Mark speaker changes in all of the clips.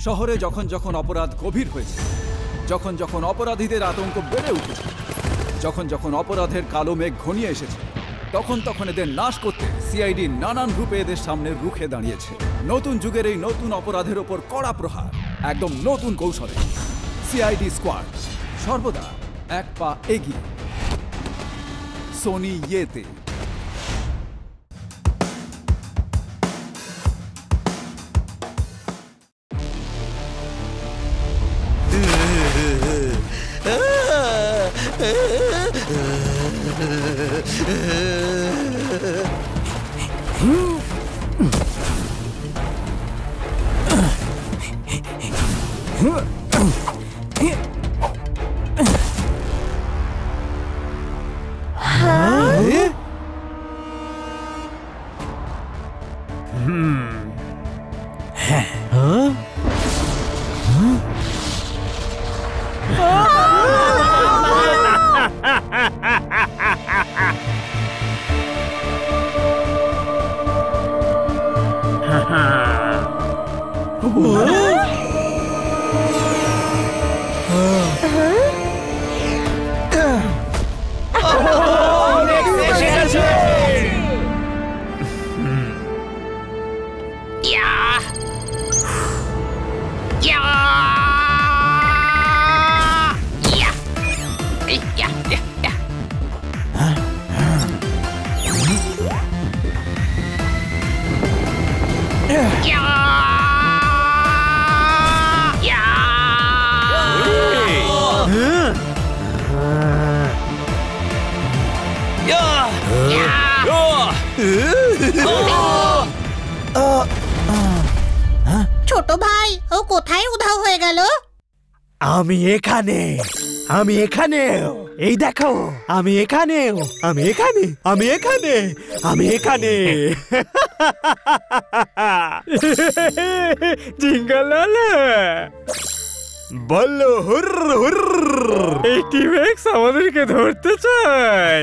Speaker 1: শহরে যখন যখন অপরাধ গভীর হয়েছে, যখন যখন অপরাধীদের আতঙ্ক বেড়ে উঠেছে, যখন যখন অপরাধের কালো মেঘ ঘনিয়ে এসেছে, তখন তখন এদের নাশ করতে সিআইডি নানান রূপে এদের সামনে রুখে দাঁড়িয়েছে। নতুন যুগের এই নতুন অপরাধের ওপর কড়া প্রহার, একদম নতুন কৌশলে সিআইডি স্কোয়াড সর্বদা এক পা এগিয়ে। সোনি ইয়েতে
Speaker 2: ছোট ভাই, ও কোথায় উধাও হয়ে গেল?
Speaker 3: আমি এখানে, আমি এখানে, এই দেখো, আমি এখানে, আমি এখানে, আমি এখানে, আমি এখানে। জিঙ্গালালা বললো হুর হুর, এই টিম এক্স আমাদেরকে ধরতে চায়।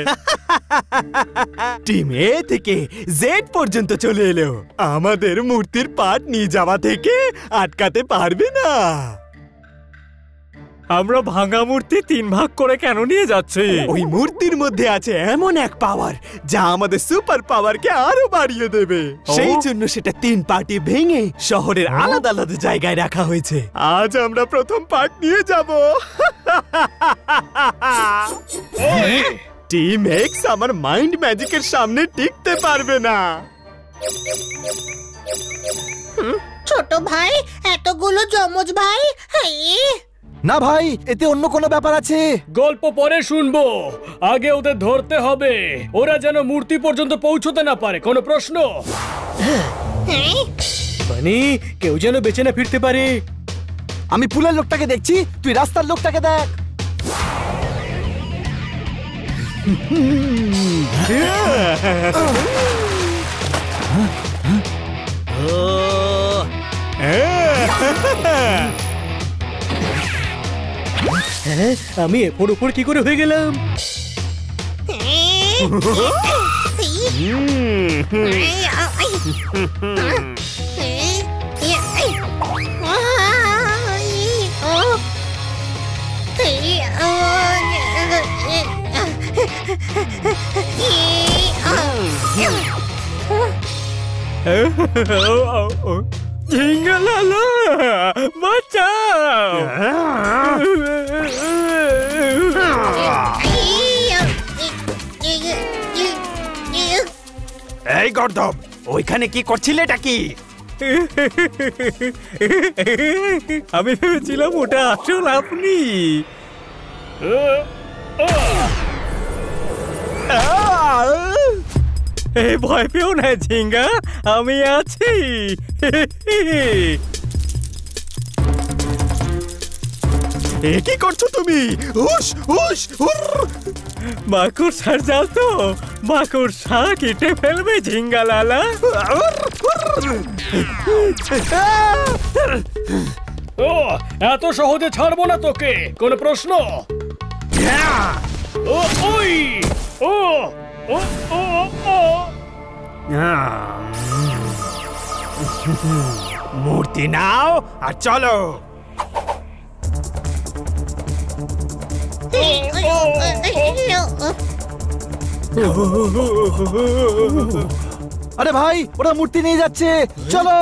Speaker 3: টিম এ থেকে জেড পর্যন্ত চলে এলো, আমাদের মূর্তির পার্ট নিয়ে যাওয়া থেকে আটকাতে পারবে না। আমরা ভাঙা মূর্তি 3 ভাগ করে কেন নিয়ে যাচ্ছি? ওই মূর্তির মধ্যে আছে এমন এক পাওয়ার যা আমাদের সুপার পাওয়ারকে আরো বাড়িয়ে দেবে। সেই জন্য সেটা 3 পার্টি ভেঙে শহরের আলাদা আলাদা জায়গায় রাখা হয়েছে। আজ আমরা প্রথম পার্ট নিয়ে যাব। টিম এক্স আমার মাইন্ড ম্যাজিকের সামনে টিকতে পারবে না।
Speaker 2: ছোট ভাই, এতগুলো যমজ ভাই,
Speaker 4: না ভাই, এতে অন্য কোনো ব্যাপার আছে।
Speaker 5: গল্প পরে শুনবো, আগে ওদের ধরতে হবে। ওরা যেন মূর্তি পর্যন্ত পৌঁছতে না পারে। কোনো প্রশ্ন?
Speaker 3: বানি, কেউ যেন বেঁচে না ফিরতে পারে।
Speaker 4: আমি পুলের লোকটাকে দেখছি, তুই রাস্তার লোকটাকে দেখ।
Speaker 3: আমি এরপর উপর কি করে হয়ে গেলাম? জিঙ্গালালা বাঁচাও! এই গর্দব, ওইখানে কি করছিলেটা কি? আমি ভেবেছিলাম ওটা আসল আপনি। ভয় পেও না ঝিঙ্গা, আমি আছি। কি করছো তুমি? মাকড়সার জাল তো, মাকড়সা কেটে ফেলবে ঝিঙ্গালালা।
Speaker 5: ও, এত সহজে ছাড়বো না তোকে। কোনো প্রশ্ন? ও ওই ও ও ও ও
Speaker 3: মূর্তি নাও আর চলো।
Speaker 4: আরে ভাই, ওরা মূর্তি নিয়ে যাচ্ছে, চলো।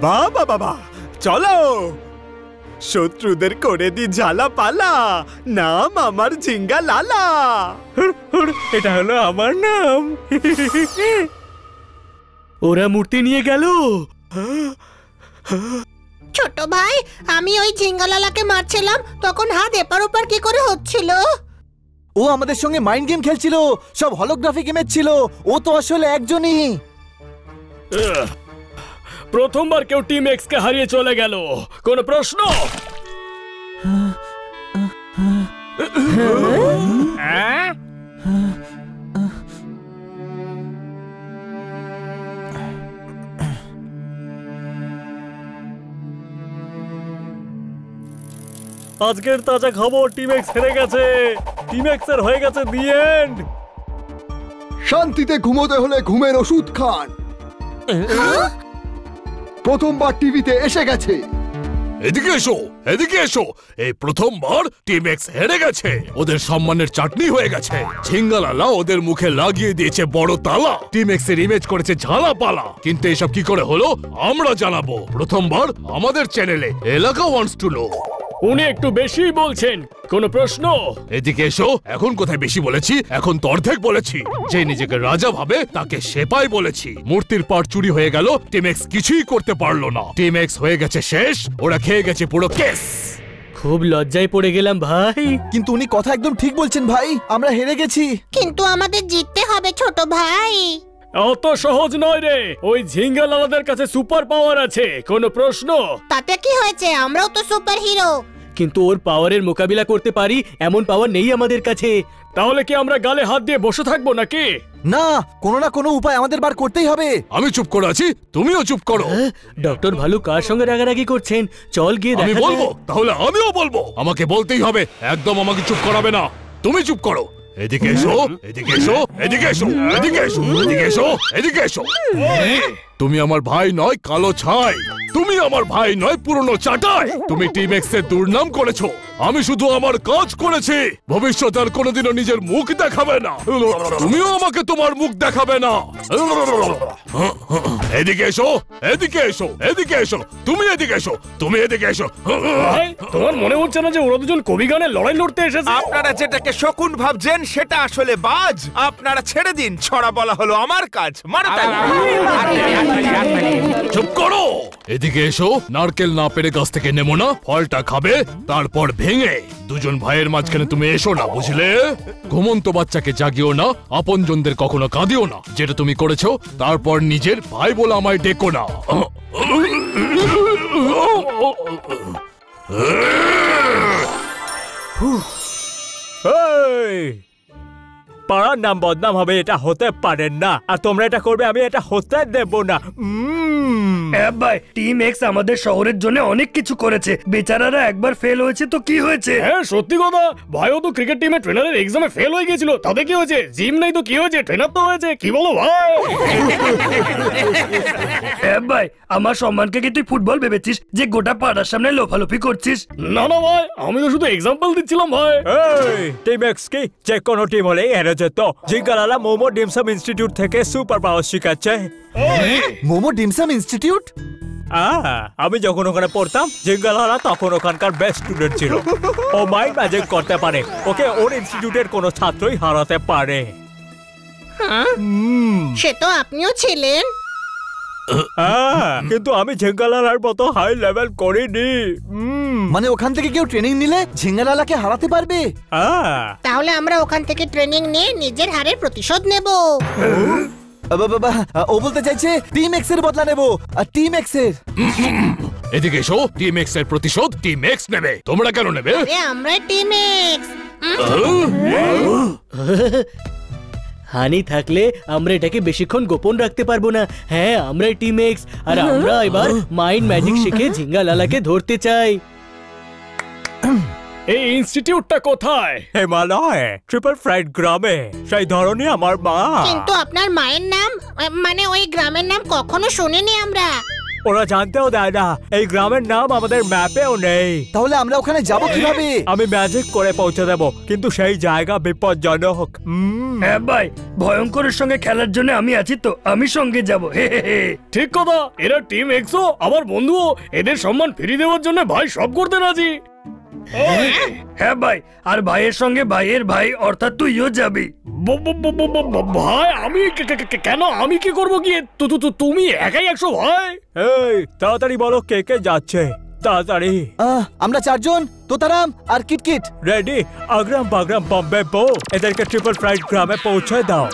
Speaker 3: বাবা বাবা, চলো শত্রুদের করে দি ঝালা পালা। নাম আমার ঝিঙ্গা লালা। এটা হলো আমার নাম।
Speaker 5: ওরা মূর্তি নিয়ে গেল।
Speaker 2: ছোট ভাই, আমি ওই ঝিঙ্গালালাকে মারছিলাম, তখন হাত এপার ওপার কি করে হচ্ছিল?
Speaker 4: ও আমাদের সঙ্গে মাইন্ড গেম খেলছিল, সব হলোগ্রাফি গেমের ছিল। ও তো আসলে একজনই।
Speaker 5: প্রথমবার কেউ টিম এক্স কে হারিয়ে চলে গেল। কোন প্রশ্ন? আজকের তাজা খবর, টিম এক্স হেরে গেছে। টিম এক্স এর হয়ে গেছে দি এন্ড।
Speaker 6: শান্তিতে ঘুমোতে হলে ঘুমের ওষুধ খান। প্রথমবার টিভিতে এসে গেছে।
Speaker 7: এদিকে এসো, এদিকে এসো। এই প্রথমবার টিম এক্স হেরে গেছে। ওদের সম্মানের চাটনি হয়ে গেছে। ঝিঙ্গালালা ওদের মুখে লাগিয়ে দিয়েছে বড় তালা। টিম এক্স এর ইমেজ করেছে ঝালা পালা। কিন্তু এসব কি করে হলো আমরা জানাবো প্রথমবার আমাদের চ্যানেলে। এলাকা ওয়ান্টস টু নো।
Speaker 5: উনি একটু বেশি বলছেন। কোন প্রশ্ন?
Speaker 7: এদিকে এসো। এখন কোথায় বেশি বলেছি? এখন তো অর্ধেক বলেছি। যে নিজেকে রাজা ভাবে তাকে সেপাই বলেছি। মূর্তির পাট চুরি হয়ে গেল, টিম এক্স কিছুই করতে পারলো না। টিম এক্স হয়ে গেছে শেষ। ওরা খেয়ে গেছে পুরো কেস।
Speaker 5: খুব লজ্জায় পড়ে গেলাম ভাই।
Speaker 4: কিন্তু উনি কথা একদম ঠিক বলছেন ভাই, আমরা হেরে গেছি।
Speaker 2: কিন্তু আমাদের জিততে হবে ছোট ভাই।
Speaker 5: অত সহজ নয় রে। ওই ঝিঙ্গালালাদের কাছে সুপার পাওয়ার আছে। কোন প্রশ্ন?
Speaker 2: তাতে কি হয়েছে, আমরাও তো সুপার হিরো।
Speaker 5: কিন্তু ওর পাওয়ারের মোকাবিলা করতে পারি এমন পাওয়ার নেই আমাদের কাছে। তাহলে কি আমরা গালে হাত দিয়ে বসে থাকবো নাকি?
Speaker 4: না, কোনো না কোনো উপায় আমাদের বার করতেই হবে।
Speaker 7: আমি চুপ করে আছি, তুমিও চুপ করো।
Speaker 5: ডক্টর ভালু কার সঙ্গে রাগারাগি করছেন? চল গিয়ে
Speaker 7: আমি
Speaker 5: দেখা যাক।
Speaker 7: বলবো, তাহলে আমিও বলবো। আমাকে বলতেই হবে। একদম আমাকে চুপ করাবে না। তুমি চুপ করো। এদিকে এসো, এদিকে এসো, এদিকে এসো, এদিকে এসো, এদিকে এসো, এদিকে এসো। তুমি আমার ভাই নয় কালো ছাই। তুমি আমার ভাই নয় পুরনো চাটাই। তুমি টিম এক্স এর দুর্নাম করেছো। আমি শুধু আমার কাজ করেছি। ভবিষ্যতে আর কোনোদিনও নিজের মুখ দেখাবে না। তুমিও আমাকে তোমার মুখ দেখাবে না। এদিকে এসো, এদিকে এসো, এদিকে এসো। তুমি এদিকে এসো, তুমি এদিকে এসো।
Speaker 5: ভাই, তোমার মনে হচ্ছে না যে ওরা দুজন কবি গানে লড়াই লড়তে এসেছে?
Speaker 3: আপনারা যেটাকে শকুন ভাবছেন সেটা আসলে বাজ। আপনারা ছেড়ে দিন, ছড়া বলা হলো আমার কাজ। মারো তালি।
Speaker 7: চুপ করো। এদিকে এসো। নারকেল না পেরে গাছ থেকে নেমো না। ফলটা খাবে, তারপর ভেঙে। দুজন ভাইয়ের মাঝখানে তুমি এসো না, বুঝলে? ঘুমন্ত বাচ্চাকে জাগিও না, আপনজনদের কখনো কাঁদিও না। যেটা তুমি করেছো, তারপর নিজের ভাই বলে আমায় ডেকো না।
Speaker 3: পাড়ার নাম বদনাম হবে, এটা হতে পারে না। আর তোমরা এটা করবে, আমি এটা হতে দেব না।
Speaker 5: ভাই, টিম এক্স আমাদের শহরের জন্য অনেক কিছু করেছে। বেচারারা একবার ফেল হয়েছে তো কি হয়েছে? হ্যাঁ, সত্যি কথা। ভাইও তো ক্রিকেট টিমের ট্রেনারের এক্সামে ফেল হয়ে গিয়েছিল। তাতে কি হয়েছে? জিম নাই তো কি হয়েছে? ট্রেনার তো হয়েছে। কি বলো ভাই? ভাই, আমার সম্মানকে কি তুই ফুটবল ভেবেছিস যে গোটা পাড়ার সামনে লোফালোফি করছিস? না না ভাই, আমি তো শুধু এক্সাম্পল দিচ্ছিলাম ভাই।
Speaker 3: টিম এক্স কি যে কোনো টিম হলেই হেরে যেত। জিঙ্গালালা মোমো ডিমসাম ইনস্টিটিউট থেকে সুপার পাওয়ার শিখাচ্ছে।
Speaker 4: Momo dim sum institute?
Speaker 3: আমি যখন ওখানে পড়তাম, জিঙ্গালালা তখন ওখানকার বেস্ট স্টুডেন্ট ছিল। ও মাইন্ড ম্যাজিক করতে পারে। ওকে ওর ইনস্টিটিউটের কোনো ছাত্রই হারাতে পারে।
Speaker 2: সে তো আপনিও ছিলেন।
Speaker 3: কিন্তু আমি ঝিঙ্গালালার মতো হাই লেভেল করিনি।
Speaker 4: মানে ওখান থেকে কেউ ট্রেনিং নিলে ঝিঙ্গালালাকে হারাতে পারবে?
Speaker 2: তাহলে আমরা ওখান থেকে ট্রেনিং নিয়ে নিজের হারের প্রতিশোধ নেব।
Speaker 4: বাবা, ও বলতে চাইছে টিম এক্স এর বদলা নেব। আর টিম এক্স এর
Speaker 7: এদিকে এসো, টিম এক্স এর প্রতিশোধ টিম এক্স নেবে। তোমরা কেন নেবে?
Speaker 2: আমরা টিম এক্স।
Speaker 5: হানি থাকলে আমরা এটাকে বেশিক্ষণ গোপন রাখতে পারবো না। হ্যাঁ, আমরা টিম এক্স, আর আমরা এবার মাইন্ড ম্যাজিক শিখে ঝিঙ্গালালাকে ধরতে চাই।
Speaker 8: এই ইনস্টিটিউটটা কোথায়?
Speaker 3: হিমালয় ট্রিপল ফ্রাইড গ্রামে। সেই ধরনের আমার মা।
Speaker 2: কিন্তু আপনার মায়ের নাম, মানে ওই গ্রামের নাম কখনো শুনিনি আমরা।
Speaker 3: ওরা জানতেও দেয় না, এই গ্রামের নাম আমাদের ম্যাপেও নেই।
Speaker 4: তাহলে আমরা ওখানে যাব কিভাবে?
Speaker 3: আমি ম্যাজিক করে পৌঁছে দেব, কিন্তু সেই জায়গা বিপজ্জনক।
Speaker 5: হ্যাঁ ভাই, ভয়ঙ্করের সঙ্গে খেলার জন্য আমি আছি তো, আমি সঙ্গে যাব।
Speaker 8: ঠিক কথা, এরা টিম এক্সও আমার বন্ধুও। এদের সম্মান ফিরিয়ে দেওয়ার জন্য ভাই সব করতে রাজি।
Speaker 5: হ্যাঁ ভাই, আর ভাইয়ের সঙ্গে ভাইয়ের ভাই অর্থাৎ তুইও যাবি।
Speaker 8: ভাই আমি কেন? আমি কি করবো গিয়ে? তুমি একাই 100 ভাই।
Speaker 3: এই তাড়াতাড়ি বলো কে কে যাচ্ছে, তাড়াতাড়ি।
Speaker 4: আমরা 4 জন, তোতারাম আর কিটকিট।
Speaker 3: রেডি? আগ্রাম বাগ্রাম বম্বে বো, এদেরকে ট্রিপল ফ্রাইড গ্রামে পৌঁছে দাও।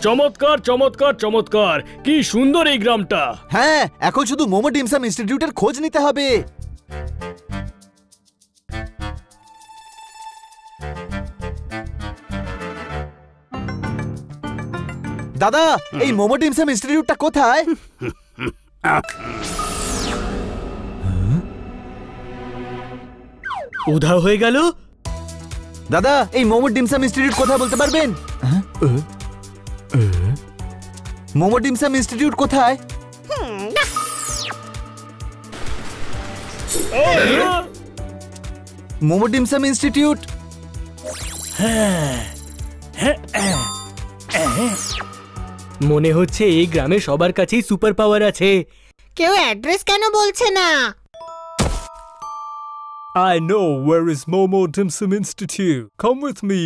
Speaker 8: চমৎকার চমৎকার চমৎকার, কি সুন্দর এই গ্রামটা।
Speaker 4: হ্যাঁ, এখন শুধু মোমো ডিমসাম ইনস্টিটিউটের খোঁজ নিতে হবে। দাদা, এই মোমো ডিমসাম ইনস্টিটিউটটা কোথায়?
Speaker 5: উধাও হয়ে গেল।
Speaker 4: দাদা, এই মোমো ডিমসাম ইনস্টিটিউট কোথায় বলতে পারবেন? মোমো ডিমসাম ইনস্টিটিউট কোথায়? Momo dim sum institute.
Speaker 5: মনে হচ্ছে এই গ্রামে সবার কাছেই সুপার পাওয়ার আছে।
Speaker 2: কেউ অ্যাড্রেস কেন বলছে না?
Speaker 3: I know where is Momo Dim Sum Institute. Come with me.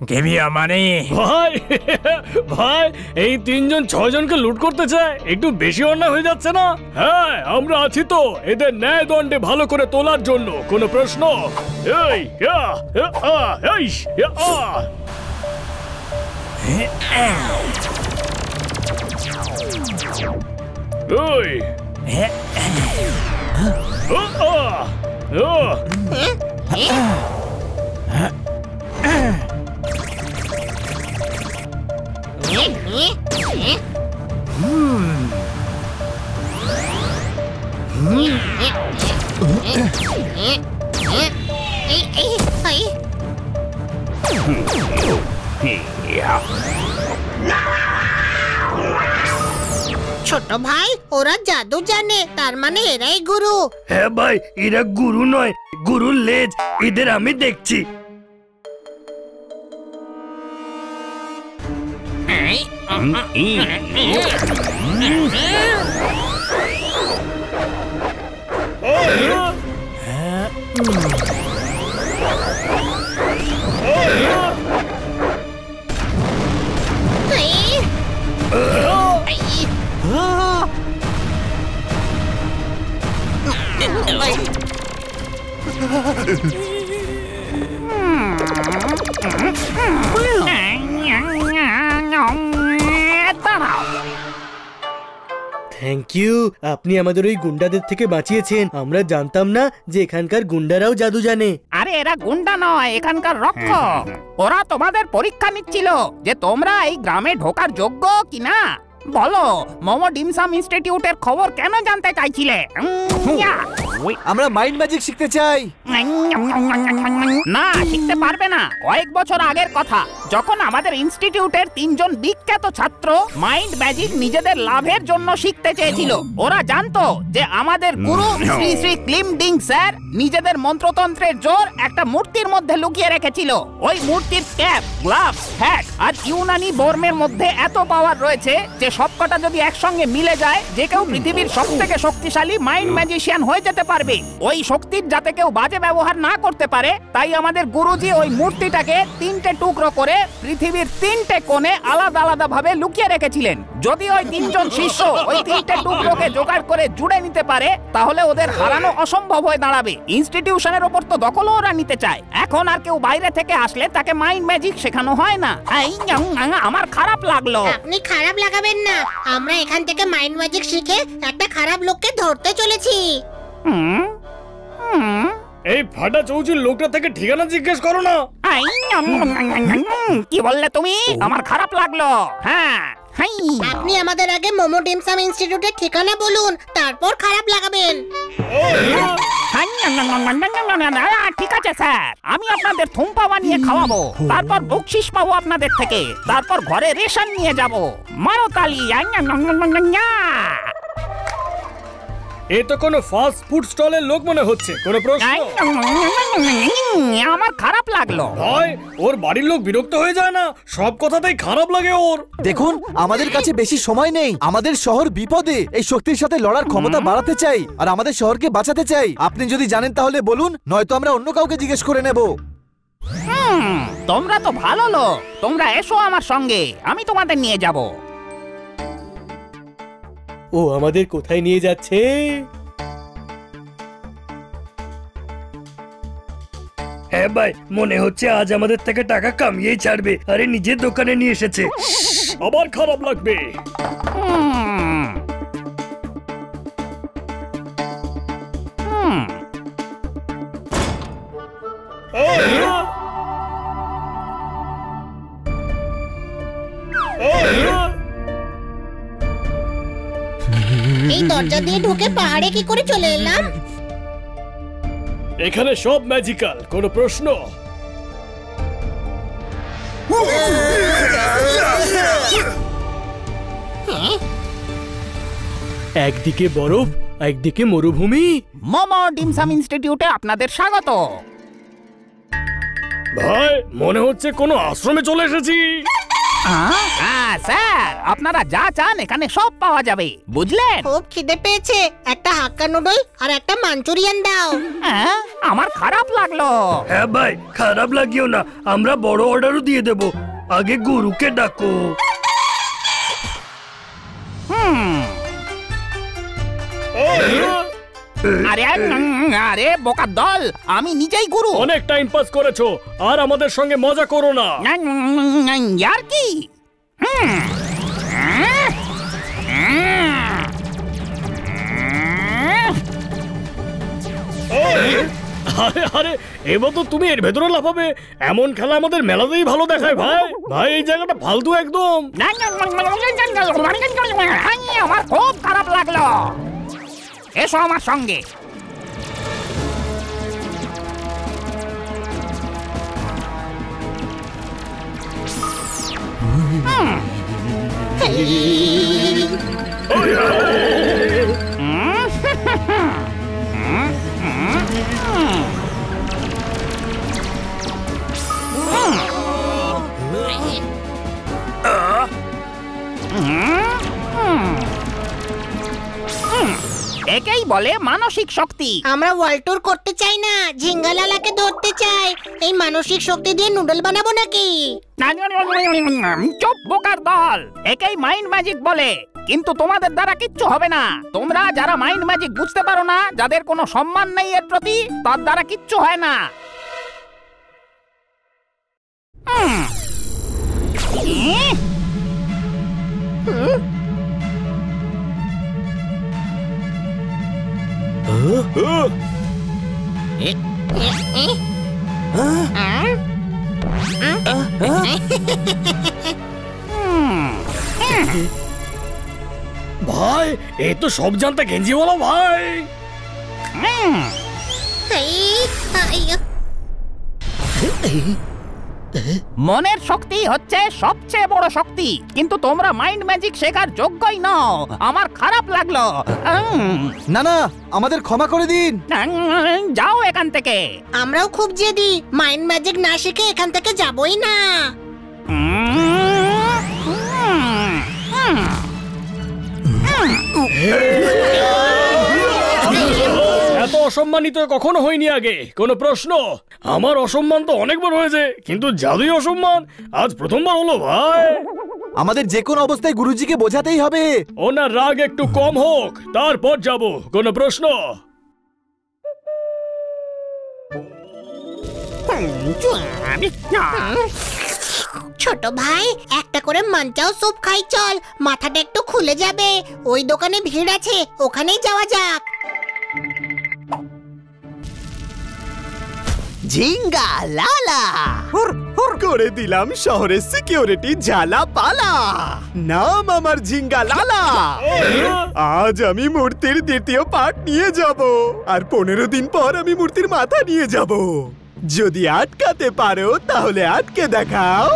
Speaker 3: Give me your money.
Speaker 8: ভাই ভাই, এই 3 জন 6 জনকে লুট করতে চায়, একটু বেশি অন্যায় হয়ে যাচ্ছে না? হ্যাঁ, আমরা আছি তো এদের ন্যায় দণ্ডে ভালো করে তোলার জন্য। কোনো প্রশ্ন? এই
Speaker 2: ছোট ভাই, ওরা জাদু জানে, তার মানে এরাই গুরু।
Speaker 5: হ্যাঁ ভাই, এরা গুরু নয়, গুরুর লেজ। এদের আমি দেখছি। থ্যাংক ইউ, আপনি আমাদের ওই গুন্ডাদের থেকে বাঁচিয়েছেন। আমরা জানতাম না যে এখানকার গুন্ডারাও জাদু জানে।
Speaker 9: আরে এরা গুন্ডা নয়, এখানকার রক্ষক। ওরা তোমাদের পরীক্ষা নিচ্ছিল যে তোমরা এই গ্রামে ঢোকার যোগ্য কিনা। বলো, মোমো ডিমসাম ইনস্টিটিউটের খবর কেন জানতে চাইছিলে?
Speaker 4: আমরা মাইন্ড ম্যাজিক শিখতে চাই।
Speaker 9: না, শিখতে পারবে না। কয়েক বছর আগের কথা, যখন আমাদের ইনস্টিটিউটের 3 জন বিখ্যাত ছাত্র মাইন্ড ম্যাজিক নিজেদের লাভের জন্য শিখতে চেয়েছিল। ওরা জানতো যে আমাদের গুরু Shri Shri claim ding sir নিজেদের মন্ত্রতন্ত্রের জোর একটা মূর্তির মধ্যে লুকিয়ে রেখেছিল। ওই মূর্তির ক্যাপ, গ্লাভস, হ্যাট আর ইউনানি বর্মের মধ্যে এত পাওয়ার রয়েছে যে সবকটা যদি একসঙ্গে মিলে যায়, যে কেউ পৃথিবীর সবথেকে শক্তিশালী মাইন্ড ম্যাজিশিয়ান হয়ে যেতে পারবে। ওই শক্তির যাতে কেউ বাজে ব্যবহার না করতে পারে, তাই আমাদের গুরুজি ওই মূর্তিটাকে 3টে টুকরো করে পৃথিবীর 3টে কোণে আলাদা আলাদা ভাবে লুকিয়ে রেখেছিলেন। যদি ওই 3 জন শিষ্য ওই 3টে টুকরোকে জোগাড় করে জুড়ে নিতে পারে, তাহলে ওদের হারানো অসম্ভব হয়ে দাঁড়াবে। ইনস্টিটিউশনের ওপর তো দখলও ওরা নিতে চায়। এখন আর কেউ বাইরে থেকে আসলে তাকে মাইন্ড ম্যাজিক শেখানো হয় না। আমার খারাপ লাগলো।
Speaker 2: আপনি খারাপ লাগাবেন না, আমরা এখান থেকে মাইন্ড ম্যাজিক শিখে একটা খারাপ লোককে ধরতে চলেছি।
Speaker 8: এই ফাটা চৌচির লোকটা থেকে ঠিকানা জিজ্ঞেস করো না।
Speaker 9: কি বললে তুমি? আমার খারাপ লাগলো। হ্যাঁ,
Speaker 2: আপনি আমাদের আগে মোমো ডিমসাম ইনস্টিটিউটের ঠিকানা বলুন, তারপর খারাপ লাগাবেন।
Speaker 9: ঠিক আছে স্যার, আমি আপনাদের থুম্পা বানিয়ে খাওয়াবো, তারপর বকশিস পাবো আপনাদের থেকে, তারপর ঘরে রেশন নিয়ে যাব। মারো তালি।
Speaker 8: এ তো কোনো ফাস্ট ফুড স্টলের লোক মনে হচ্ছে। কোনো প্রশ্ন?
Speaker 9: আমার খারাপ লাগলো।
Speaker 8: ভাই, ওর বাড়ির লোক বিরক্ত হয়ে যায় না? সব কথাতেই খারাপ লাগে ওর।
Speaker 4: দেখুন, আমাদের কাছে বেশি সময় নেই। আমাদের শহর বিপদে। এই শক্তির সাথে লড়ার ক্ষমতা বাড়াতে চাই আর আমাদের শহরকে বাঁচাতে চাই। আপনি যদি জানেন তাহলে বলুন, নয়তো আমরা অন্য কাউকে জিজ্ঞেস করে নেব।
Speaker 9: তোমরা তো ভালো লোক, তোমরা এসো আমার সঙ্গে, আমি তোমাদের নিয়ে যাব।
Speaker 5: ও আমাদের কোথায় নিয়ে যাচ্ছে? হ্যাঁ ভাই, মনে হচ্ছে আজ আমাদের থেকে টাকা কামিয়েই ছাড়বে। আরে নিজের দোকানে নিয়ে এসেছে।
Speaker 8: আবার খারাপ লাগবে।
Speaker 2: এই দরজা দিয়ে ঢুকে পাহাড়ে কি করে চলে এলাম?
Speaker 8: এখানে সব ম্যাজিক্যাল। কোনো প্রশ্ন?
Speaker 5: একদিকে বরফ, একদিকে মরুভূমি।
Speaker 9: মোমো ডিমসাম ইনস্টিটিউটে আপনাদের স্বাগত।
Speaker 8: ভাই, মনে হচ্ছে কোনো আশ্রমে চলে এসেছি।
Speaker 9: স্যার, আপনারা যা চান এখানে সব পাওয়া যাবে, বুঝলেন?
Speaker 2: খুব খিদে পেয়েছে, একটা হাক্কা নুডল আর একটা মাঞ্চুরিয়ান দাও।
Speaker 9: আমার খারাপ লাগলো।
Speaker 5: হ্যাঁ ভাই, খারাপ লাগিও না, আমরা বড় অর্ডারও দিয়ে দেব। আগে গুরুকে ডাকো।
Speaker 9: আরে বোকার দল, আমি নিজেই গুরু।
Speaker 8: অনেক টাইম পাস করেছো, আর আমাদের সঙ্গে মজা করো না।
Speaker 9: আর কি?
Speaker 8: আরে আরে, এবার তো তুমি এর ভেতরে লাফাবে। এমন খেলা আমাদের মেলাতেই ভালো দেখায়। ভাই ভাই, এই জায়গাটা ফালতু একদম।
Speaker 9: আমার খুব খারাপ লাগলো। এসো আমার সঙ্গে। একেই বলে মানসিক শক্তি।
Speaker 2: আমরা ওয়ার্ল্ড ট্যুর করতে চাই না, ঝিঙ্গালালাকে ধরতে চাই। এই মানসিক শক্তি দিয়ে নুডল বানাবো নাকি?
Speaker 9: চুপ বোকার দল, একেই মাইন্ড ম্যাজিক বলে। কিন্তু তোমাদের দ্বারা কিচ্ছু হবে না। তোমরা যারা মাইন্ড ম্যাজিক বুঝতে পারো না, যাদের কোনো সম্মান নেই এর প্রতি, তার দ্বারা কিচ্ছু হয় না।
Speaker 8: তো সব জানতে গেঞ্জি বলো ভাই।
Speaker 9: মনের শক্তি হচ্ছে সবচেয়ে বড় শক্তি, কিন্তু তোমরা মাইন্ড ম্যাজিক শেখার যোগ্যই নও। আমার খারাপ লাগলো।
Speaker 4: না না, আমাদের ক্ষমা করে দিন।
Speaker 9: যাও এখান থেকে।
Speaker 2: আমরাও খুব জেদি, মাইন্ড ম্যাজিক না শিখে এখান থেকে যাবই না।
Speaker 8: এত অসম্মানিত কখনো হয়নি আগে। কোনো প্রশ্ন? আমার অসম্মান তো অনেকবার হয়েছে, কিন্তু জাদুই অসম্মান আজ প্রথমবার হলো ভাই।
Speaker 4: আমাদের যে কোনো অবস্থায় গুরুজিকে বোঝাতেই হবে।
Speaker 8: ওনার রাগ একটু কম হোক, তারপর যাব। কোনো প্রশ্ন?
Speaker 2: ছোট ভাই, একটা করে মাঞ্চাও স্যুপ খাই চল, মাথাটা একটু খুলে যাবে। ওই দোকানে ভিড় আছে, ওখানেই যাওয়া যাক।
Speaker 3: ঝিঙ্গা লালা করে দিলাম শহরের সিকিউরিটি জ্বালা পালা। নাম আমার ঝিঙ্গা লালা। আজ আমি মূর্তির দ্বিতীয় পার্ট নিয়ে যাব, আর 15 দিন পর আমি মূর্তির মাথা নিয়ে যাব। যদি আটকাতে পারো তাহলে আটকে দেখাও।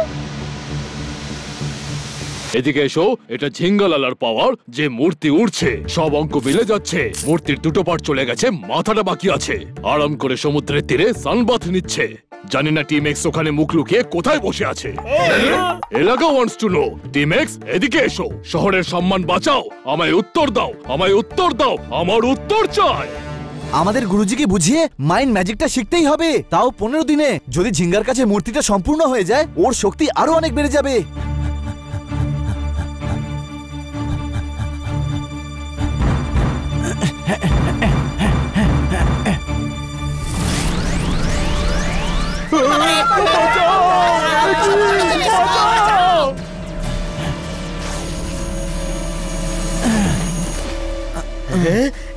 Speaker 7: এদিকে এসো, এটা ঝিঙ্গালালার পাওয়ার। যে মূর্তি উড়ছে সব অঙ্ক মিলে যাচ্ছে। মূর্তির দুটো পার্ট চলে গেছে, মাথাটা বাকি আছে। আরাম করে সমুদ্রের তীরে সানবাথ নিচ্ছে। জানি না টিম এক্স ওখানে মুখ লুকিয়ে কোথায় বসে আছে। এলাকা wants to know. Team x এদিকে এসো, শহরের সম্মান বাঁচাও। আমায় উত্তর দাও, আমায় উত্তর দাও, আমার উত্তর চাই।
Speaker 4: আমাদের গুরুজিকে বুঝিয়ে মাইন্ড ম্যাজিকটা শিখতেই হবে, তাও 15 দিনে। যদি ঝিঙ্গার কাছে মূর্তিটা সম্পূর্ণ হয়ে যায়, ওর শক্তি আরো অনেক বেড়ে যাবে।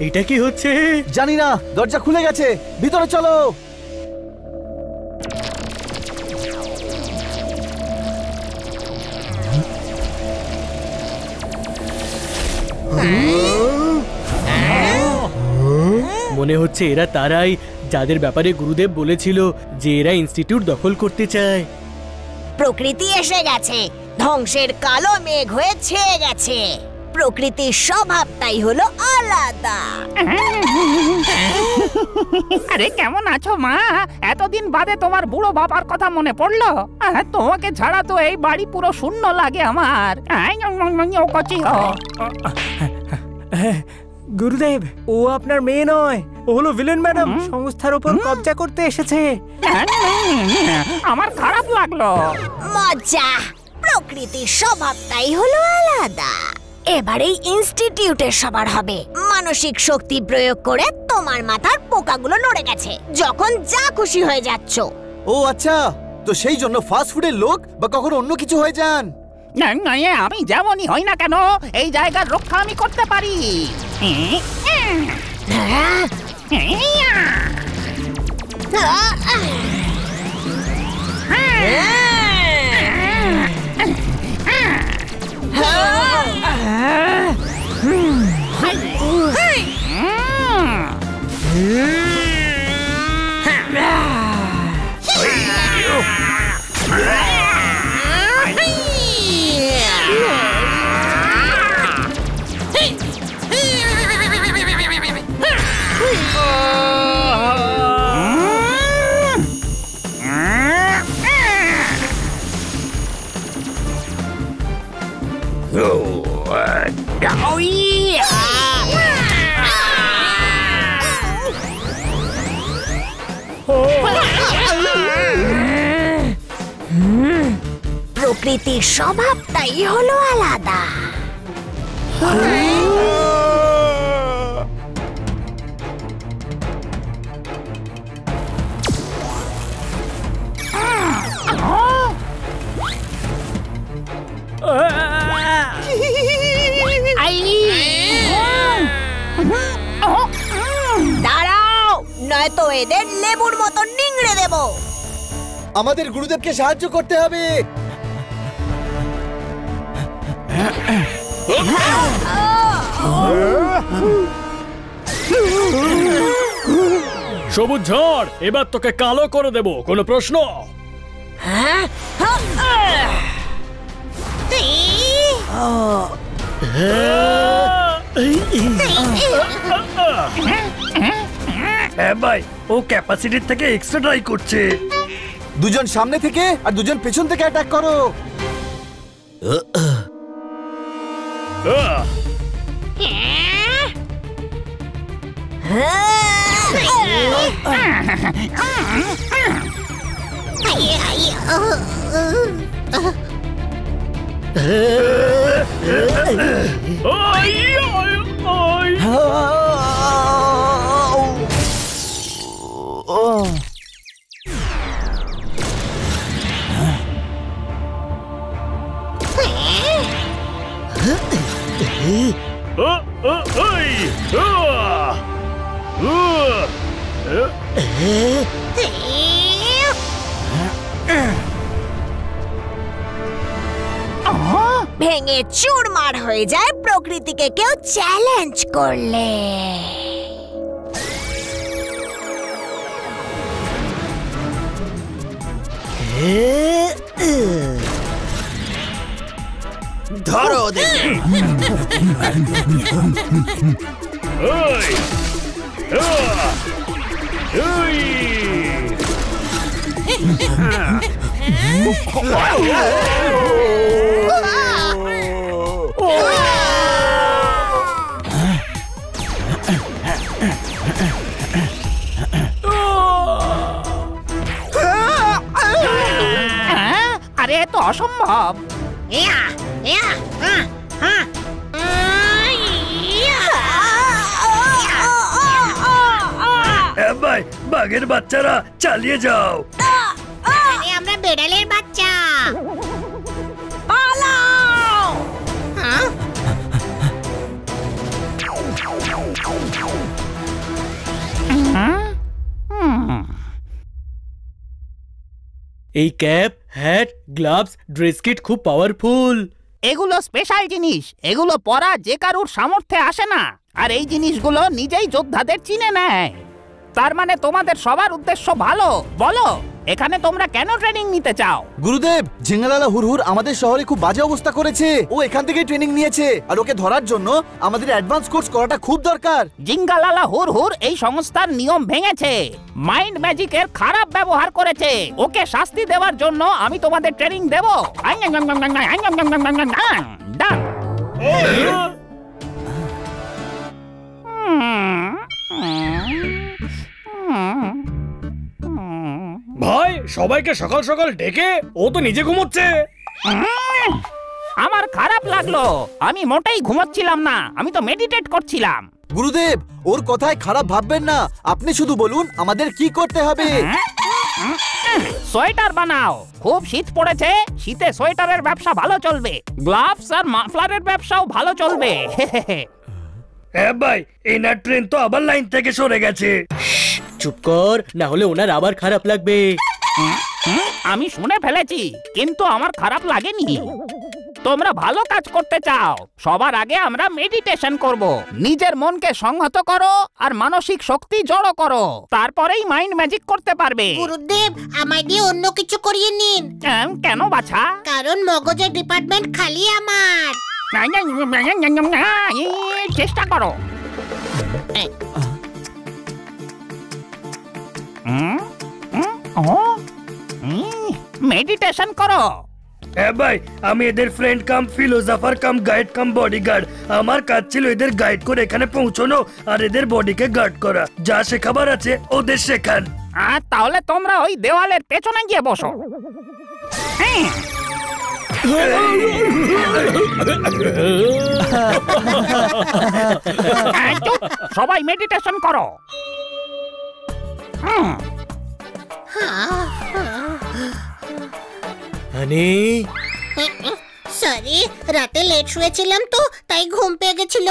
Speaker 3: এটা কি হচ্ছে?
Speaker 4: জানি না, দরজা খুলে গেছে, ভিতরে চলো।
Speaker 3: মনে হচ্ছে এরা তারাই যাদের ব্যাপারে গুরুদেব বলেছিল যে এরা ইনস্টিটিউট দখল করতে চায়।
Speaker 10: প্রকৃতি এসে গেছে, ধ্বংসের কালো মেঘ হয়ে ছেয়ে গেছে। প্রকৃতির স্বভাবটাই হলো আলাদা।
Speaker 9: আরে কেমন আছো মা? এতদিন বাদে তোমার বুড়ো বাবার কথা মনে পড়লো। তোমাকে ছাড়া তো এই বাড়ি পুরো শূন্য লাগে আমার।
Speaker 3: গুরুদেব, ও আপনার মেয়ে নয়, ও হলো ভিলেন ম্যাডাম। সংস্থার উপর কবজা করতে এসেছে।
Speaker 9: আমার খারাপ লাগলো।
Speaker 10: মজা, প্রকৃতির স্বভাবটাই হলো আলাদা। এবারেই ইনস্টিটিউটের সবার হবে। মানসিক শক্তি প্রয়োগ করে তোমার মাথার পোকাগুলো নড়ে গেছে, যখন যা খুশি হয়ে যাচ্ছ।
Speaker 4: ও আচ্ছা, তো সেই জন্য ফাস্ট ফুডের লোক বা কখনো অন্য কিছু হয়ে যান।
Speaker 9: আমি যেমনই হই না কেন, এই জায়গার রক্ষা আমি করতে পারি।
Speaker 10: প্রকৃতির স্বভাবটাই হলো আলাদা। দাঁড়াও, নয়তো এদের লেবুর মতো নিংড়ে দেব।
Speaker 4: আমাদের গুরুদেবকে সাহায্য করতে হবে।
Speaker 8: সবুজ ঝড়, এবার তোকে কালো করে দেব, কোনো প্রশ্ন?
Speaker 5: হ্যাঁ ভাই, ও ক্যাপাসিটির থেকে এক্সট্রা ট্রাই করছে।
Speaker 4: দুজন সামনে থেকে আর দুজন পেছন থেকে অ্যাটাক করো।
Speaker 10: ভেঙে চুরমার হয়ে যায় প্রকৃতিকে কেউ চ্যালেঞ্জ করলে।
Speaker 3: ধরো ওদের।
Speaker 9: আরে এ তো অসম্ভব।
Speaker 5: ভাই, বাঘের বাচ্চারা চালিয়ে যাও।
Speaker 2: আরে আমরা বেড়ালের বাচ্চা, পালাও।
Speaker 3: এই cap, hat, gloves, dress kit খুব পাওয়ারফুল।
Speaker 9: এগুলো স্পেশাল জিনিস, এগুলো পরা যে কারুর সামর্থ্যে আসে না, আর এই জিনিসগুলো নিজেই যোদ্ধাদের চিনে নেয়। তার মানে তোমাদের সবার উদ্দেশ্য ভালো। বলো, এখানে তোমরা কেন ট্রেনিং নিতে চাও?
Speaker 4: গুরুদেব, ঝিঙ্গালালা হুরহুর আমাদের শহরে খুব বাজে অবস্থা করেছে। ও এখান থেকে ট্রেনিং নিয়েছে, আর ওকে ধরার জন্য আমাদের অ্যাডভান্স কোর্স করাটা খুব দরকার।
Speaker 9: জিঙ্গালালা হুরহুর এই সংস্থার নিয়ম ভেঙেছে, মাইন্ড ম্যাজিকের খারাপ ব্যবহার করেছে। ওকে শাস্তি দেওয়ার জন্য আমি তোমাদের ট্রেনিং দেব। ডান।
Speaker 8: ভাই, সবাইকে সকাল সকাল ডেকে ও তো নিজে ঘুমোচ্ছে।
Speaker 9: আমার খারাপ লাগলো, আমি মোটেই ঘুমাচ্ছিলাম না, আমি তো মেডিটেট করছিলাম।
Speaker 4: গুরুদেব, ওর কথায় খারাপ ভাববেন না, আপনি শুধু বলুন আমাদের কি করতে হবে।
Speaker 9: সোয়েটার বানাও, খুব শীত পড়েছে, শীতে সোয়েটারের ব্যবসা ভালো চলবে। গ্লাভস আর মাফলারের ব্যবসাও ভালো চলবে।
Speaker 5: হ্যাঁ ভাই, এনার ট্রেন তো আবার লাইন থেকে সরে গেছে।
Speaker 3: চুপ কর, না হলে ওনার আবার খারাপ লাগবে।
Speaker 9: আমি শুনে ফেলেছি, কিন্তু আমার খারাপ লাগেনি। তোমরা ভালো কাজ করতে চাও, সবার আগে আমরা মেডিটেশন করব। নিজের মনকে সংহত করো আর মানসিক শক্তি জড়ো করো, তারপরেই মাইন্ড ম্যাজিক করতে পারবে।
Speaker 2: গুরুদেব, আমায় দিয়ে অন্য কিছু করিয়ে নিন।
Speaker 9: কেন বাছা?
Speaker 2: কারণ মগজের ডিপার্টমেন্ট খালি আমার।
Speaker 9: চেষ্টা করো। মেডিটেশন করো।
Speaker 5: হ্যাঁ ভাই, আমি এদের ফ্রেন্ড কাম ফিলোসফার কাম গাইড কাম বডিগার্ড। আমার কাজ ছিল এদের গাইড করে এখানে পৌঁছানো আর এদের বডিকে গার্ড করা। যা শেখাবার আছে ওদের শেখান।
Speaker 9: তাহলে তোমরা ওই দেওয়ালের পেছনে গিয়ে বসো। সবাই মেডিটেশন করো।
Speaker 2: সরি, রাতে লেট শুয়েছিলাম তো, তাই ঘুম পেয়ে গেছিল।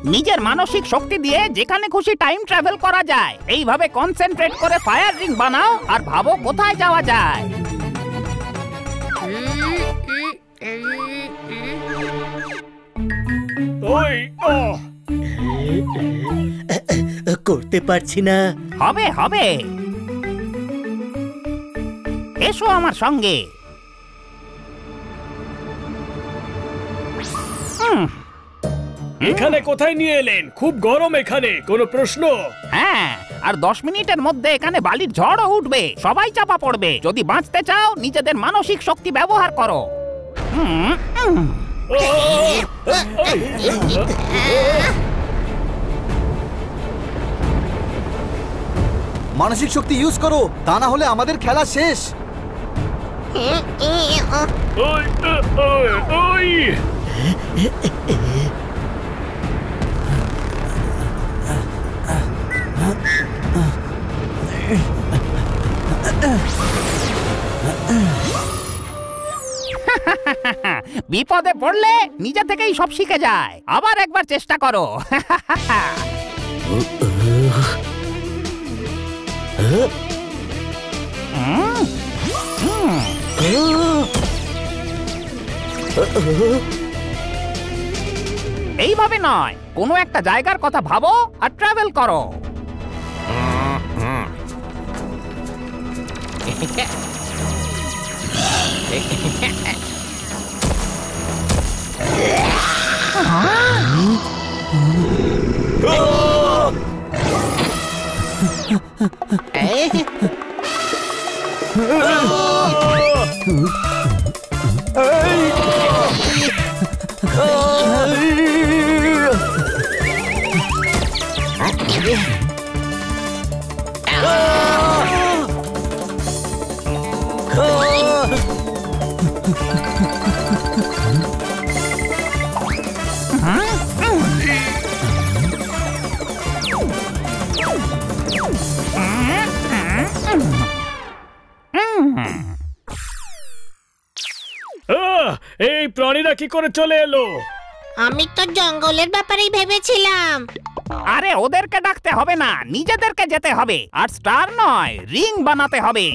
Speaker 9: নিজের মানসিক শক্তি দিয়ে যেখানে খুশি টাইম ট্রাভেল করা যায়। এইভাবে কনসেন্ট্রেট করে ফায়ার রিং বানাও আর ভাবো কোথায় যাওয়া যায়।
Speaker 11: করতে পারছি না।
Speaker 9: হবে হবে, এসো আমার সঙ্গে।
Speaker 8: এখানে কোথায় নিয়ে এলেন? খুব গরম এখানে, কোনো প্রশ্ন?
Speaker 9: হ্যাঁ, আর 10 মিনিটের মধ্যে এখানে বালির ঝড়ও উঠবে, সবাই চাপা পড়বে। যদি বাঁচতে চাও নিজেদের মানসিক শক্তি ব্যবহার করো।
Speaker 4: মানসিক শক্তি ইউজ করো, তা না হলে আমাদের খেলা শেষ।
Speaker 9: বিপদে পড়লে নিজে থেকেই সব শিখে যায়। আবার একবার চেষ্টা করো। এইভাবে নয়, কোনো একটা জায়গার কথা ভাবো আর ট্রাভেল করো।
Speaker 8: এই প্রাণীরা কি করে চলে এলো?
Speaker 2: আমি তো জঙ্গলের ব্যাপারেই ভেবেছিলাম।
Speaker 9: আরে ওদেরকে ডাকতে হবে না, নিজেদেরকে যেতে হবে। আর স্টার নয়, রিং বানাতে হবে।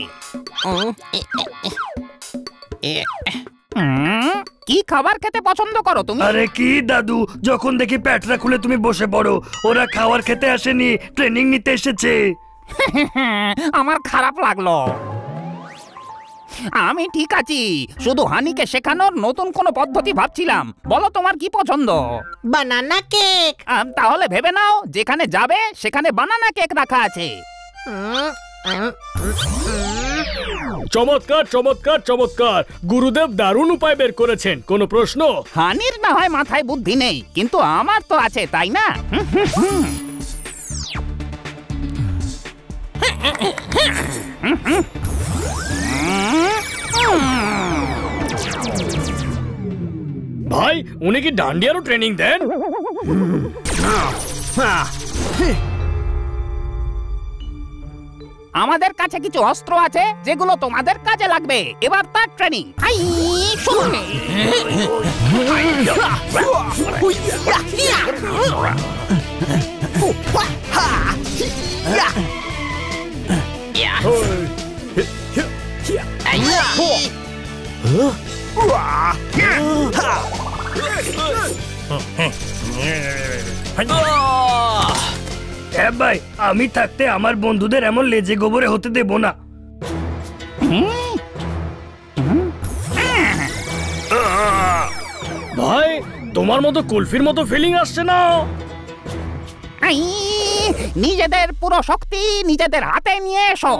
Speaker 9: কি খাবার খেতে পছন্দ করো তুমি?
Speaker 5: আরে কি দাদু, যখন দেখি প্যাটরা খুলে তুমি বসে পড়ো। ওরা খাবার খেতে আসেনি, ট্রেনিং নিতে এসেছে।
Speaker 9: আমার খারাপ লাগলো। আমি ঠিক আছি, শুধু হানিকে শেখানোর নতুন কোনো পদ্ধতি ভাবছিলাম। বলো তোমার কি পছন্দ?
Speaker 2: Banana cake.
Speaker 9: তাহলে ভেবে নাও, যেখানে যাবে সেখানে বানানা কেক রাখা আছে।
Speaker 8: চমৎকার চমৎকার চমৎকার, গুরুদেব দারুণ উপায় বের করেছেন। কোনো প্রশ্ন?
Speaker 9: হানির না হয় মাথায় বুদ্ধি নেই, কিন্তু আমার তো আছে, তাই না?
Speaker 8: ভাই, উনি কি ডান্ডিয়ারও ট্রেনিং দেন?
Speaker 9: আমাদের কাছে কিছু অস্ত্র আছে যেগুলো তোমাদের কাজে লাগবে। এবার তার ট্রেনিং।
Speaker 5: হ্যাঁ ভাই, আমি থাকতে আমার বন্ধুদের এমন লেজে গোবরে হতে দেব না।
Speaker 8: ভাই, তোমার মতো কুলফির মতো ফিলিং আসছে না।
Speaker 9: নিজেদের পুরো শক্তি নিজেদের হাতে নিয়ে এসো।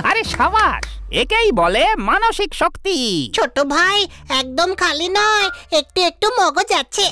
Speaker 9: আরে সাবাস, একেই বলে মানসিক শক্তি।
Speaker 2: ছোট ভাই, একদম খালি নয়, একটু একটু মগজ আছে।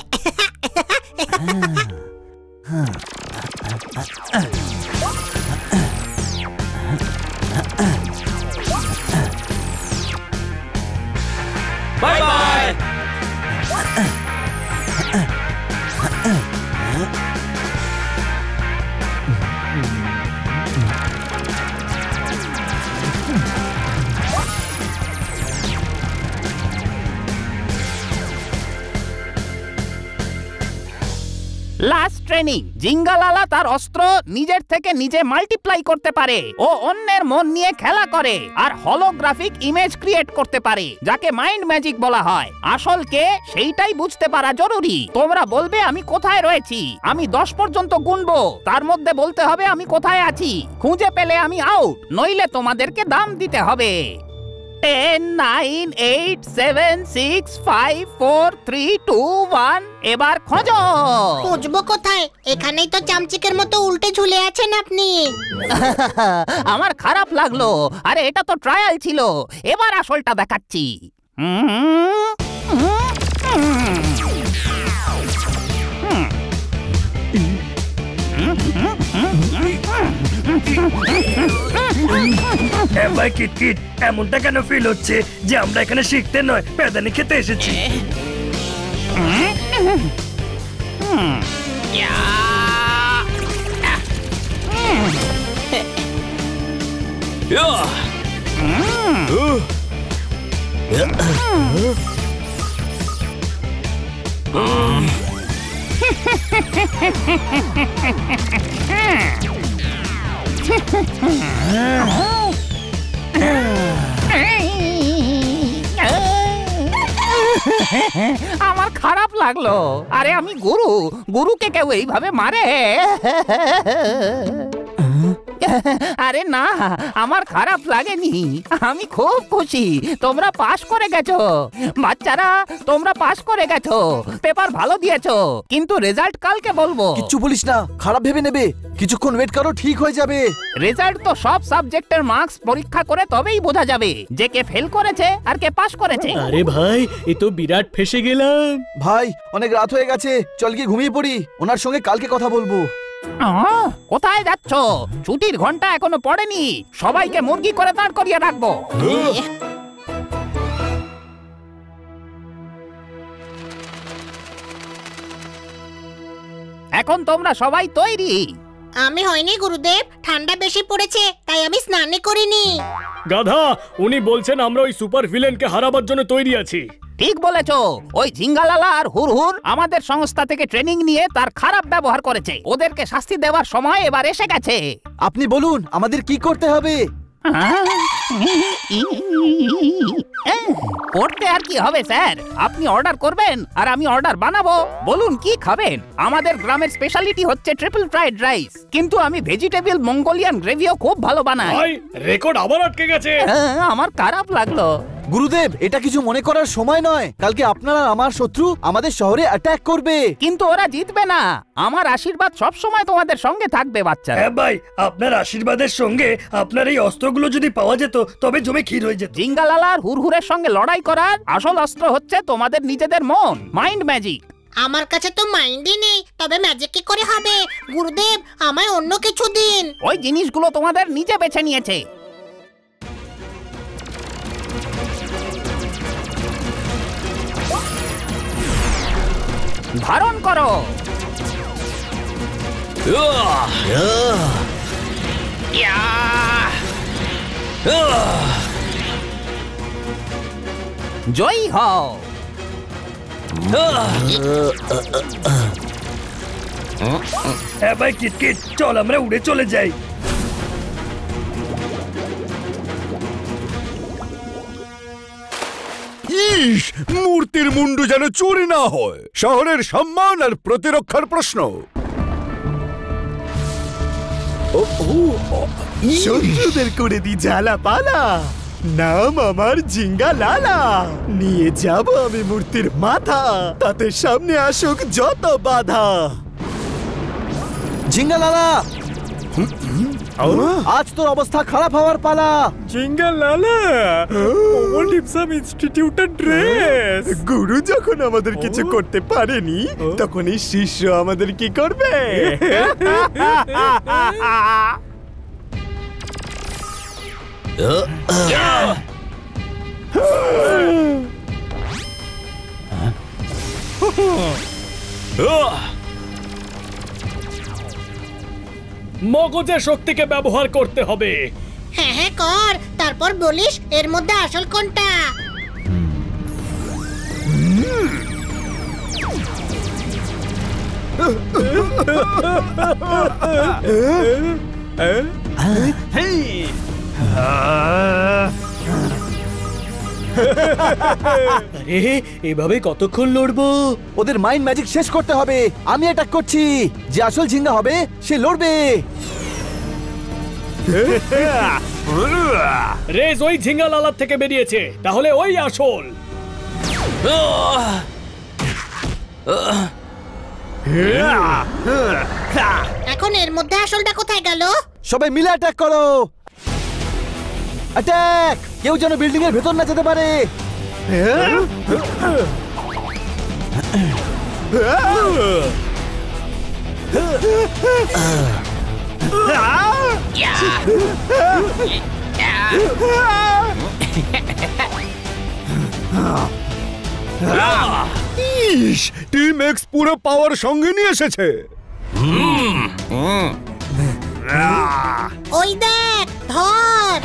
Speaker 9: লাস্ট ট্রেনিং, জিঙ্গালালা তার অস্ত্র নিজের থেকে নিজে মাল্টিপ্লাই করতে পারে। ও অন্যের মন নিয়ে খেলা করে আর হলোগ্রাফিক ইমেজ ক্রিয়েট করতে পারে, যাকে মাইন্ড ম্যাজিক বলা হয়। আসল কে সেইটাই বুঝতে পারা জরুরি। তোমরা বলবে আমি কোথায় রয়েছি, আমি 10 পর্যন্ত গুনবো, তার মধ্যে বলতে হবে আমি কোথায় আছি। খুঁজে পেলে আমি আউট, নইলে তোমাদেরকে দাম দিতে হবে। 10, 9, 8, 7, 6, 5, 4, 3, 2, 1। এবার খোঁজো।
Speaker 2: খুঁজবো কোথায়? এখানেই তো চামচিকের মতো উল্টে ঝুলে আছেন আপনি।
Speaker 9: আমার খারাপ লাগলো। আরে এটা তো ট্রায়াল ছিল, এবার আসলটা দেখাচ্ছি।
Speaker 5: ভাই কিটকিট, এমনটা কেন ফিল হচ্ছে যে আমরা এখানে শিখতে নয় প্যাদানি খেতে এসেছি?
Speaker 9: আমার খারাপ লাগলো। আরে আমি গুরু, গুরুকে কেউ এইভাবে মারে? আরে না, আমার খারাপ লাগেনি, আমি খুব খুশি। তোমরা পাস করে গেছো বাচ্চারা, তোমরা পাস করে গেছো। পেপার ভালো দিয়েছো, কিন্তু রেজাল্ট কালকে বলবো।
Speaker 4: কিচ্ছু বলিস না, খারাপ ভেবে নেবে। কিছুক্ষণ ওয়েট করো, ঠিক হয়ে যাবে।
Speaker 9: রেজাল্ট তো সব সাবজেক্টের মার্কস পরীক্ষা করে তবেই বোঝা যাবে যে কে ফেল করেছে আর কে পাস করেছে।
Speaker 8: আরে ভাই, এ তো বিরাট ফেসে গেলাম।
Speaker 4: ভাই অনেক রাত হয়ে গেছে, চল গিয়ে ঘুমিয়ে পড়ি। ওনার সঙ্গে কালকে কথা বলবো।
Speaker 9: কোথায় যাচ্ছ? ছুটির ঘন্টা এখনো পড়েনি, সবাইকে মুরগি করে দাঁড় করিয়ে রাখবো। এখন তোমরা সবাই তৈরি?
Speaker 2: আমি হয়নি গুরুদেব, ঠান্ডা বেশি পড়েছে তাই আমি স্নানই করিনি।
Speaker 8: গাধা, উনি বলছেন আমরা ওই সুপার ভিলেনকে হারাবার জন্য তৈরি আছি।
Speaker 9: ঠিক বলেছো। ওই ঝিঙ্গালালা আর হুরহুর আমাদের সংস্থা থেকে ট্রেনিং নিয়ে তার খারাপ ব্যবহার করেছে। ওদেরকে শাস্তি দেওয়ার সময় এবার এসে গেছে।
Speaker 4: আপনি বলুন আমাদের কি করতে হবে?
Speaker 9: করতে আর কি হবে স্যার, আপনি অর্ডার করবেন আর আমি অর্ডার বানাবো। বলুন কি খাবেন? আমাদের গ্রামের স্পেশালিটি হচ্ছে ট্রিপল ফ্রাইড রাইস, কিন্তু আমি ভেজিটেবল মঙ্গোলিয়ান গ্রেভিও খুব ভালো বানাই।
Speaker 8: রেকর্ড আবার আটকে গেছে।
Speaker 9: আমার খারাপ লাগলো।
Speaker 4: গুরুদেব, এটা কিছু মনে করার সময় নয়। কালকে আপনারা আমার শত্রু আমাদের শহরে অ্যাটাক করবে।
Speaker 9: কিন্তু ওরা জিতবে না। আমার আশীর্বাদ সব সময় তোমাদের সঙ্গে থাকবে বাচ্চারা।
Speaker 5: হ্যাঁ ভাই, আপনার আশীর্বাদের সঙ্গে আপনার এই অস্ত্রগুলো যদি পাওয়া যেত তবে জমে ক্ষীর হয়ে যেত।
Speaker 9: জিঙ্গালালা আর হুরহুরের সঙ্গে লড়াই করার আসল অস্ত্র হচ্ছে তোমাদের নিজেদের মন, মাইন্ড ম্যাজিক।
Speaker 2: আমার কাছে তো মাইন্ডই নেই, তবে ম্যাজিক কি করে হবে? গুরুদেব, আমায় অন্য কিছু দিন।
Speaker 9: ওই জিনিসগুলো তোমাদের নিজে বেছে নিয়েছে। ধারণ করো। জয়ী হও।
Speaker 5: হ্যাঁ ভাই কিটকিট, চল আমরা উড়ে চলে যাই।
Speaker 6: ইস, মূর্তির মুন্ডু যেন চুরি না হয়। শহরের সম্মান আর প্রতিরক্ষার প্রশ্ন।
Speaker 3: শত্রুদের করে দি জ্বালা পালা। নাম আমার জিঙ্গালালা। নিয়ে যাব আমি মূর্তির মাথা, তাতে সামনে আসুক যত বাধা।
Speaker 4: জিঙ্গালালা, আজ তোর অবস্থা খারাপ হওয়ার পালা।
Speaker 3: জিঙ্গালালা, ওমর ডিপসাম ইনস্টিটিউটের ড্রেস। গুরু যখন আমাদের কিছু করতে পারেনি, তখন এই শিষ্য আমাদের কি করবে?
Speaker 8: মগজের শক্তিকে ব্যবহার করতে হবে।
Speaker 2: হ্যাঁ হ্যাঁ কর, তারপর বলিস এর মধ্যে আসল কোনটা।
Speaker 5: আরে এভাবে কতক্ষণ লড়বো?
Speaker 4: ওদের মাইন্ড ম্যাজিক শেষ করতে হবে। আমি অ্যাটাক করছি। যে আসল ঝিঙ্গা হবে সে লড়বে।
Speaker 8: রেজ ওই ঝিঙ্গা লালার থেকে বেরিয়েছে, তাহলে ওই আসল।
Speaker 2: এখন এর মধ্যে আসলটা কোথায় গেল?
Speaker 4: সবাই মিলে অ্যাটাক করো। অ্যাটাক! কেউ যেন বিল্ডিং এর ভেতর না যেতে পারে।
Speaker 6: ইস, টিম এক্স পুরো পাওয়ার সঙ্গে নিয়ে এসেছে।
Speaker 2: ওই দেখ, ধর।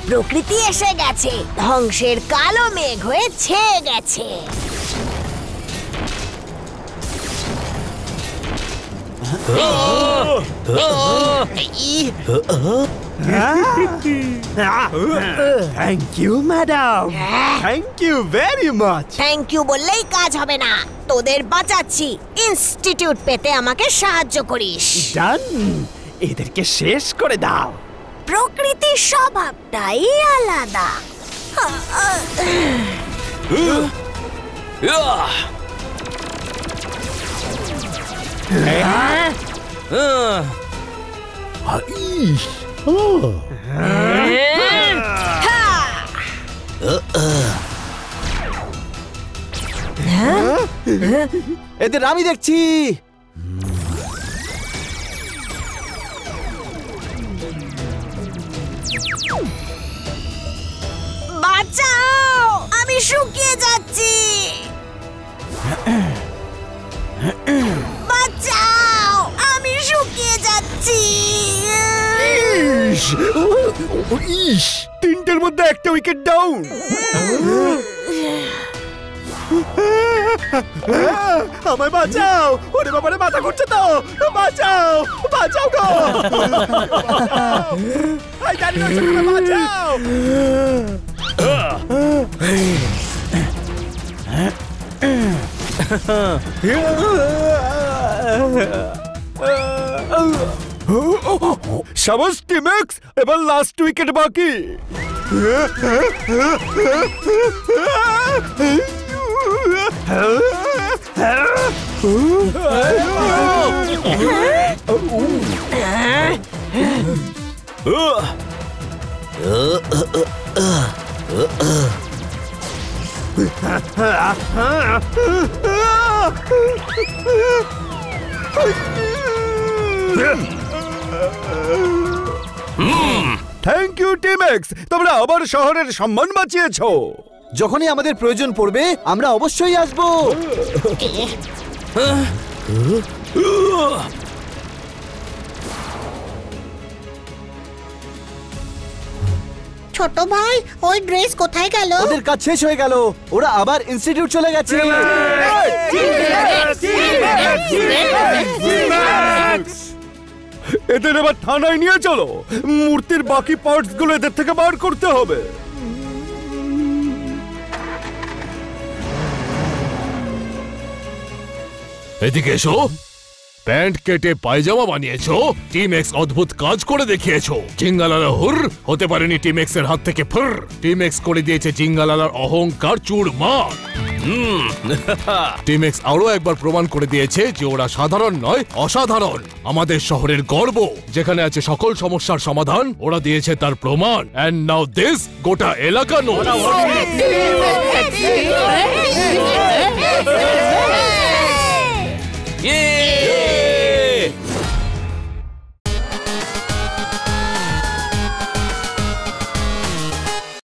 Speaker 10: প্রকৃতি এসে গেছে, ধ্বংসের কালো মেঘ হয়ে ছেয়ে গেছে।
Speaker 3: Thank you madam, thank you very much.
Speaker 10: Thank you বললেই কাজ হবে না, তোদের বাঁচাচ্ছি। ইনস্টিটিউট পেতে আমাকে সাহায্য করিস।
Speaker 3: ডান, এদেরকে শেষ করে দাও।
Speaker 10: প্রকৃতির স্বভাবটাই আলাদা।
Speaker 4: এদের আমি দেখছি।
Speaker 10: বাঁচাও, আমি শুকিয়ে যাচ্ছি। বাঁচাও, আমি শুকিয়ে যাচ্ছি।
Speaker 6: ইস, তিনটের মধ্যে একটা উইকেট ডাউন।
Speaker 3: আমায় বাঁচাও, ওরে বাবারে মাথা ঘুরছে তো, বাঁচাও, বাঁচাও গো। এই জানি না, বাঁচাও।
Speaker 6: সাবাস টিম এক্স, এবার লাস্ট উইকেট বাকি। থ্যাংক ইউ টিম এক্স, তোমরা আবার শহরের সম্মান বাঁচিয়েছো।
Speaker 4: যখনই আমাদের প্রয়োজন পড়বে আমরা অবশ্যই আসবো।
Speaker 2: ছোট ভাই, ওই ড্রেস কোথায় গেল?
Speaker 4: ওদের কাজ শেষ হয়ে গেল, ওরা আবার ইনস্টিটিউট চলে গেছে।
Speaker 6: এদের এবার থানায় নিয়ে চলো, মূর্তির বাকি পার্টস গুলো এদের থেকে বার করতে হবে।
Speaker 7: এদিকে এসো। প্যান্ট কেটে পায়জামা বানিয়েছো, টিম এক্স অদ্ভুত কাজ করে দেখিয়েছো। জিঙ্গালালা হুর হতে পারেনি টিম এক্স এর হাত থেকে ফুর। টিম এক্স করে দিয়েছে জিঙ্গালালার অহংকার চুরমার। টিম এক্স আরো একবার প্রমাণ করে দিয়েছে যে ওরা সাধারণ নয়, অসাধারণ। আমাদের শহরের গর্ব, যেখানে আছে সকল সমস্যার সমাধান, ওরা দিয়েছে তার প্রমাণ। এন্ড নাও দিস গোটা এলাকা নো